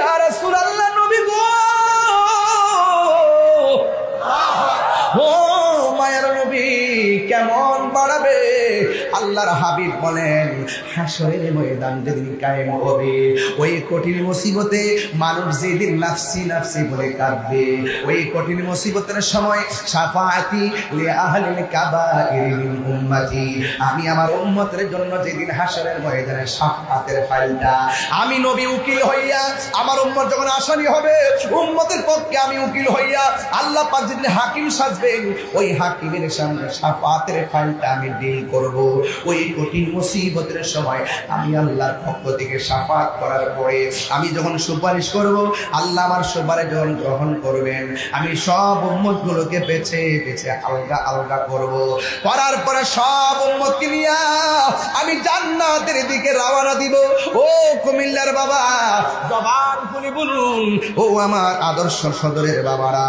ইয়া রাসূলুল্লাহ, নবী গো, ও মায়ের নবী, কেমন বাড়াবে? আল্লাহর হাবিব বলেন, হাসরের ময়দান যেদিন কায়েম হবে, ওই কঠিন মুসিবতে মানুষ যেদিন নাফসি নাফসি বলে কাঁদবে, ওই কঠিন মুসিবতের সময় শাফাআতি লি আহলিল কাবাইর মিন উম্মতি, আমি আমার উম্মতের জন্য যেদিন হাসরের ময়দানে শাফাআতের ফাইলটা আমি নবী উকিল হইয়া, আমার উম্মত যখন আসামি হবে, উম্মতের পক্ষে আমি উকিল হইয়া আল্লাহ পাক যেদিন হাকিম সাজবেন, ওই হাকিমের সামনে শাফাআতের ফাইলটা আমি ডিল করব। ওই কঠিন মুসিবতের সময় আমি আল্লাহর পক্ষ থেকে শাফাআত করার পরে আমি যখন সুপারিশ করব, আল্লাহ আমার সুপারিশ যখন গ্রহণ করবেন, আমি সব উম্মতগুলোকে বেছে বেছে আলগা আলগা করব। করার পরে সব উম্মতকে নিয়ে আমি জান্নাতের দিকে রওনা দিব। ও কুমিল্লার বাবা, জবান খুলে বলুন, ও আমার আদর্শ সদরের বাবারা,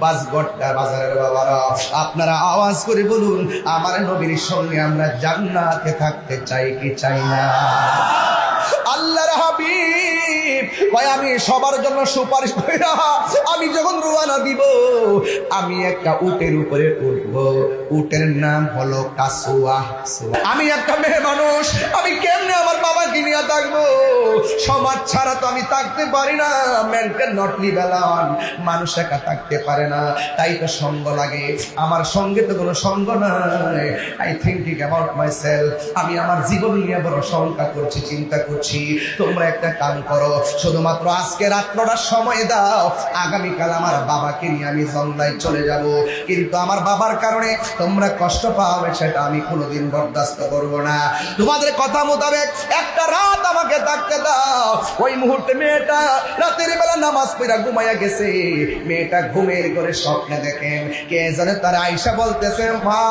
বাসগট্টা বাজারের বাবারা, আপনারা আওয়াজ করে বলুন, আমার নবীর সঙ্গে আমরা জান্নাতে থাকতে চাই কি চাই না? আল্লাহর হাবিব ভাই, আমি সবার জন্য সুপারিশ করি না। আমি যখন রওনা দিব, আমি একটা উটের উপরে উঠবো, উটের নাম হলো কাসুয়া। আমি একটা মেয়ে মানুষ, আমি কেমনে আমার বাবাকে নিয়ে থাকবো? সমাজ ছাড়া তো আমি থাকতে পারি না। Man can not live alone, মানুষ একা থাকতে পারে না, তাই তো সঙ্গ লাগে। আমার সঙ্গে তো কোনো সঙ্গ নাই। আই থিঙ্কিং অ্যাবাউট মাইসেলফ, আমি আমার জীবন নিয়ে বড় শঙ্কা করছি, চিন্তা করছি। তোমরা একটা কাম করো, শুধুমাত্র আজকে রাত্রটার সময় দাও, আগামীকাল আমার বাবাকে নিয়ে আমি জন্দায় চলে যাব। কিন্তু আমার বাবার কারণে তোমরা কষ্ট পাবে, সেটা আমি কোনোদিন বরদাস্ত করব না। তোমাদের কথা মোতাবেক একটা রাত আমাকে থাকতে দাও। ওই মুহূর্তে মেয়েটা রাতের বেলা নামাজ পড়া ঘুমাইয়া গেছে। মেয়েটা ঘুমের করে স্বপ্নে দেখেন কে জানে তার আয়েশা বলতেছে, মা,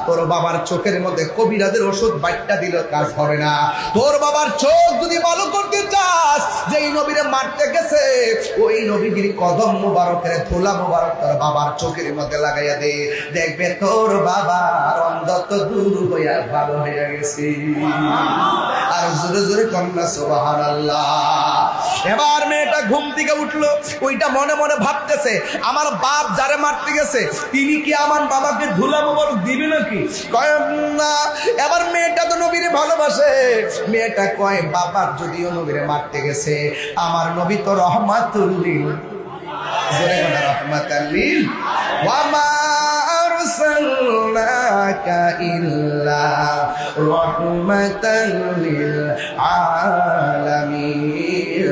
তোর বাবার চোখের মধ্যে কবিরাজের ওষুধ বাইটটা দিল কাজ হবে না। তোর বাবার চোখ যদি ভালো করতে চাস, যেই নবীরে মারতে গেছে, ওই নবীর কদম মুবারকের ধুলা মুবারক তোর বাবার চোখের মধ্যে লাগাইয়া দে, দেখবে তোর বাবার অন্ধত্ব দূর হইয়া ভালো হইয়া গেছে। আর জোরে জোরে কন্যা সুবহানাল্লাহ। এবার মেয়েটা ঘুম থেকে উঠলো, ওইটা মনে মনে ভাবতেছে, আমার বাপ যারে মারতে গেছে তিনি কি আমার বাবাকে ধুলা মুবারক দিবে নাকি? কয় না। এবার মেয়েটা তো নবীরে ভালোবাসে, মেয়েটা কয়, বাবার যদিও নবীরে মারতে গেছে, আমার নবী তো রহমাতুল লিল, জোরে বলো রহমাতুল লিল, ওয়া মা আরসালনাকা ইল্লা রাহমাতাল লিল আলামিন।